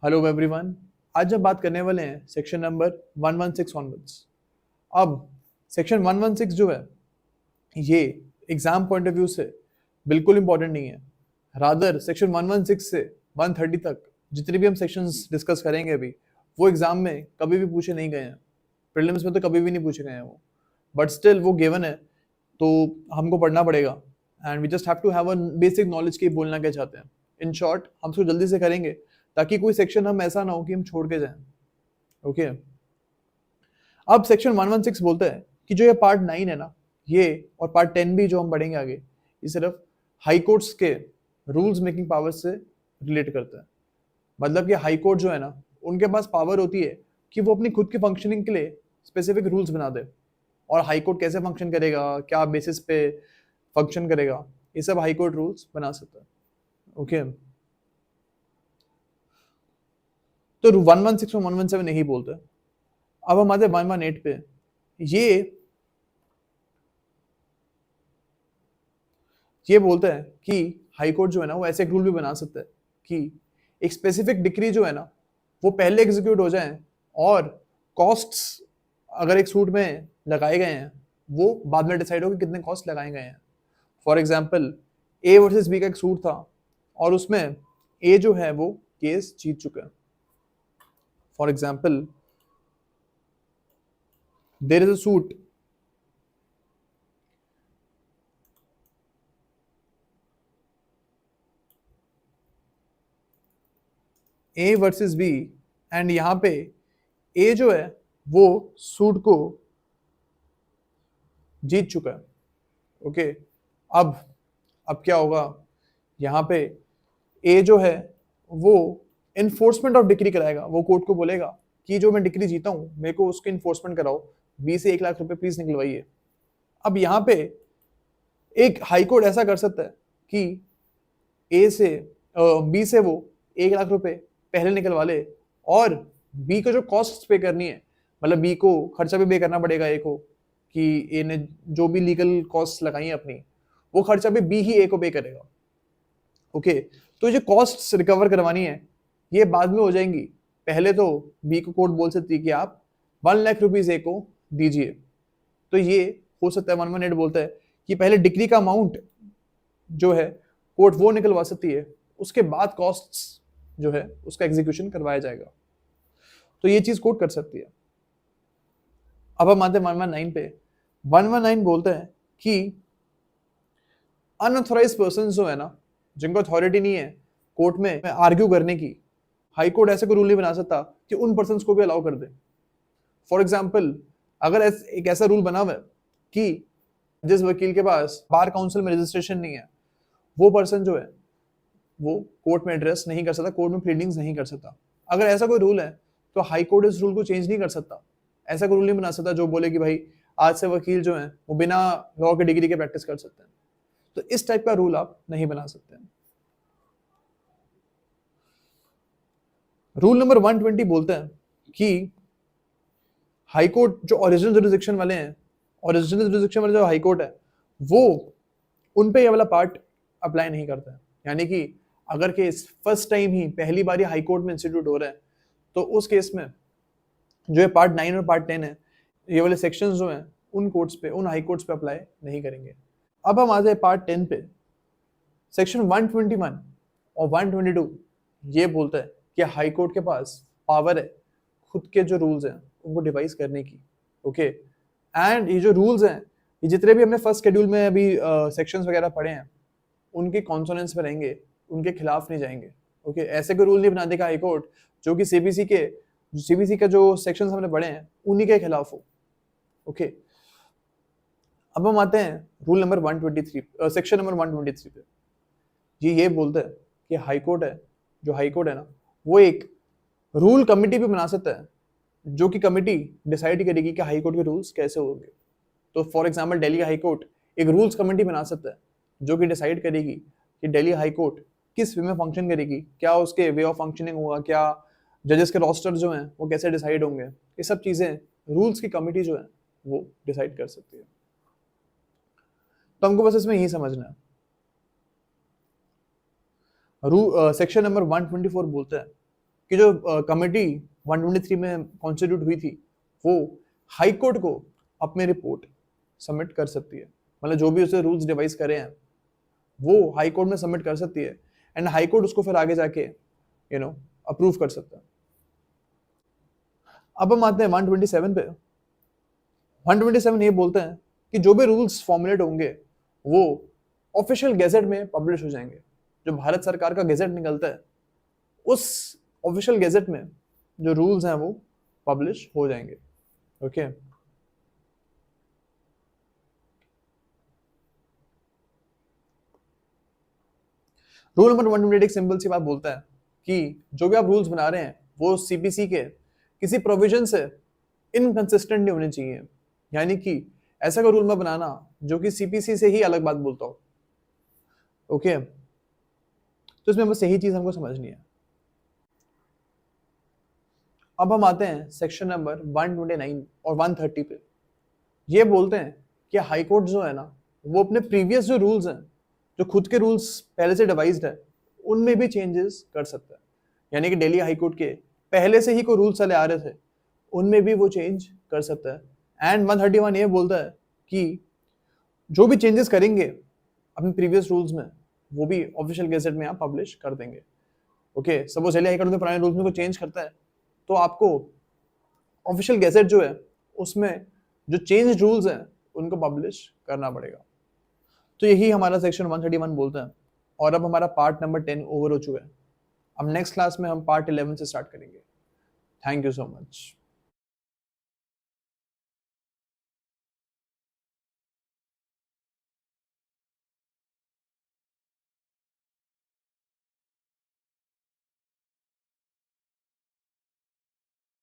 Hello everyone. आज हम बात करने वाले हैं सेक्शन नंबर 116 ऑनवर्ड्स। अब सेक्शन 116 जो है ये एग्जाम पॉइंट ऑफ व्यू से बिल्कुल इंपॉर्टेंट नहीं है। रादर सेक्शन 116 से 130 तक जितने भी हम सेक्शंस डिस्कस करेंगे अभी वो एग्जाम में कभी भी पूछे नहीं गए हैं। प्रीलिम्स में तो कभी भी नहीं पूछे गए हैं वो, बट स्टिल वो गिवन है तो हमको पढ़ना पड़ेगा। And we just have to have a basic knowledge की बोलना क्या चाहते हैं। इन शॉर्ट हम इसको जल्दी से करेंगे ताकि कोई सेक्शन हम ऐसा ना हो कि हम छोड़ के जाएं। ओके अब सेक्शन 116 बोलते हैं कि जो ये पार्ट 9 है ना, ये और पार्ट 10 भी जो हम पढ़ेंगे आगे, ये सिर्फ हाई कोर्ट्स के रूल्स मेकिंग पावर से रिलेट करता है। मतलब कि हाई कोर्ट जो है ना, उनके पास पावर होती है कि वो अपनी खुद की फंक्शनिंग के लिए स्पेसिफिक रूल्स बना दे। और हाई कोर्ट कैसे फंक्शन करेगा, क्या बेसिस पे फंक्शन करेगा, ये सब हाई कोर्ट रूल्स बना सकता है। ओके तो 116 और 117 नहीं बोलते। अब हम आते 118 पे। ये बोलते हैं कि हाई कोर्ट जो है ना वो ऐसे एक रूल भी बना सकता है कि एक स्पेसिफिक डिक्री जो है ना वो पहले एग्जीक्यूट हो जाए और कॉस्ट्स अगर एक सूट में लगाए गए हैं वो बाद में डिसाइड हो कि कितने कॉस्ट लगाए गए हैं। For example A versus B का एक सूट था और उसमें ए जो है वो केस जीत चुका है। For example there is a suit A versus B and यहाँ पे ए जो है वो सूट को जीत चुका है। ओके अब क्या होगा, यहाँ पे ए जो है वो इन्फोर्समेंट ऑफ डिक्री कराएगा। वो कोर्ट को बोलेगा कि जो मैं डिक्री जीता हूं मेरे को उसकी इन्फोर्समेंट कराओ, बी से 1 लाख रुपए प्लीज निकलवाइए। अब यहाँ पे एक हाई कोर्ट ऐसा कर सकता है कि ए से बी से वो 1 लाख रुपए पहले निकलवा ले और बी को जो कॉस्ट पे करनी है, मतलब बी को खर्चा भी पे करना पड़ेगा ए को कि ए ने जो भी लीगल कॉस्ट लगाई है अपनी वो खर्चा भी बी ही ए को पे करेगा। ओके तो ये कॉस्ट रिकवर करवानी है ये बाद में हो जाएंगी। पहले तो बी को कोर्ट बोल सकती है कि आप 1 लाख रुपीज ए को दीजिए। तो ये हो सकता है 118 बोलता है कि पहले डिक्री का अमाउंट जो है कोर्ट वो निकलवा सकती है, उसके बाद कॉस्ट्स जो है उसका एग्जीक्यूशन करवाया जाएगा। तो ये चीज कोर्ट कर सकती है। अब हम आते हैं 119 पे। 119 बोलते हैं कि अनऑथोराइज पर्सन जो है ना, जिनको अथॉरिटी नहीं है कोर्ट में आर्ग्यू करने की, हाई कोर्ट ऐसे कोई रूल नहीं बना सकता कि उन पर्सन को भी अलाउ कर दे। फॉर एग्जाम्पल अगर एक ऐसा रूल बना हुआ है कि जिस वकील के पास बार काउंसिल में रजिस्ट्रेशन नहीं है वो पर्सन जो है वो कोर्ट में एड्रेस नहीं कर सकता, कोर्ट में प्लीडिंग्स नहीं कर सकता। अगर ऐसा कोई रूल है तो हाई कोर्ट इस रूल को चेंज नहीं कर सकता। ऐसा कोई रूल नहीं बना सकता जो बोले कि भाई आज से वकील जो है वो बिना लॉ के डिग्री के प्रैक्टिस कर सकते हैं। तो इस टाइप का रूल आप नहीं बना सकते। रूल नंबर 120 बोलते हैं कि हाई कोर्ट जो ओरिजिनल जुरिसडिक्शन वाले हैं, ओरिजिनल जुरिसडिक्शन वाले जो हाई कोर्ट है वो उन पे ये वाला पार्ट अप्लाई नहीं करता है। यानी कि अगर केस फर्स्ट टाइम ही पहली बार हाई कोर्ट में इंस्टीट्यूट हो रहा है तो उस केस में जो है पार्ट 9 और पार्ट 10 है ये वाले सेक्शंस जो हैं उन कोर्ट्स पे, उन हाई कोर्ट्स पे अप्लाई नहीं करेंगे। अब हम आ जाए पार्ट 10 पे। सेक्शन 121 और 122 ये बोलता है कि हाई कोर्ट के पास पावर है खुद के जो रूल्स हैं उनको डिवाइस करने की। ओके एंड ये जो रूल्स हैं ये जितने भी हमने फर्स्ट शेड्यूल में अभी सेक्शंस वगैरह पढ़े हैं उनके कॉन्सोनेंस में रहेंगे, उनके खिलाफ नहीं जाएंगे। ओके ऐसे कोई रूल नहीं बना देगा हाई कोर्ट जो कि सीबीसी का जो सेक्शंस हमने पढ़े हैं उन्हीं के खिलाफ हो। ओके अब हम आते हैं रूल नंबर 123 सेक्शन नंबर 123 पे। ये बोलता है कि हाई कोर्ट है, जो हाई कोर्ट है ना वो एक रूल कमिटी भी बना सकता है जो कि कमिटी डिसाइड करेगी कि हाई कोर्ट के रूल्स कैसे होंगे। तो for example Delhi high court एक रूल्स कमेटी बना सकता है जो कि डिसाइड करेगी कि दिल्ली हाई कोर्ट किस वे में फंक्शन करेगी, क्या उसके वे ऑफ फंक्शनिंग होगा, क्या जजेस के रोस्टर जो हैं वो कैसे डिसाइड होंगे। ये सब चीजें रूल्स की कमेटी जो है वो डिसाइड कर सकती है। तो हमको बस इसमें यही समझना है। सेक्शन नंबर 124 बोलता है कि जो कमेटी 123 में कॉन्स्टिट्यूट हुई थी वो हाई कोर्ट को अपनी रिपोर्ट सबमिट कर सकती है, मतलब जो भी उसे रूल्स डिवाइस करे हैं वो हाई कोर्ट में सबमिट कर सकती है एंड हाई कोर्ट उसको फिर आगे जाके अप्रूव कर सकता है। अब हम आते हैं 127 पे। 127 ये बोलते हैं कि जो भी रूल्स फॉर्मुलेट होंगे वो ऑफिशियल गैजेट में पब्लिश हो जाएंगे। जो भारत सरकार का गैजेट निकलता है उस ऑफिशियल गैजेट में जो रूल्स हैं वो पब्लिश हो जाएंगे। ओके रूल नंबर 128 एक सिंपल सी बात बोलता है कि जो भी आप रूल्स बना रहे हैं वो सीपीसी के किसी प्रोविजन से इनकंसिस्टेंट नहीं होने चाहिए, यानी कि ऐसा कोई रूल मत बनाना जो कि सीपीसी से ही अलग बात बोलता हो। ओके तो इसमें बस यही चीज हमको समझनी है। अब हम आते हैं सेक्शन नंबर 129 और 130 पे। ये बोलते हैं कि हाई कोर्ट जो है ना वो अपने प्रीवियस जो रूल्स हैं, जो खुद के रूल्स पहले से डिवाइस्ड है, उनमें भी चेंजेस कर सकता है। यानी कि दिल्ली हाई कोर्ट के पहले से ही कोई रूल्स चले आ रहे थे उनमें भी वो चेंज कर सकता है। एंड 131 ये बोलता है कि जो भी चेंजेस करेंगे अपने प्रीवियस रूल्स में वो भी ऑफिशियल गैजेट में आप पब्लिश कर देंगे। Okay suppose Delhi high court में पुराने रूल्स में कोई चेंज करता है तो आपको ऑफिशियल गैजेट जो है उसमें जो चेंज रूल्स हैं उनको पब्लिश करना पड़ेगा। तो यही हमारा सेक्शन 131 बोलता है। और अब हमारा पार्ट नंबर 10 ओवर हो चुका है। अब नेक्स्ट क्लास में हम पार्ट 11 से स्टार्ट करेंगे। Thank you so much.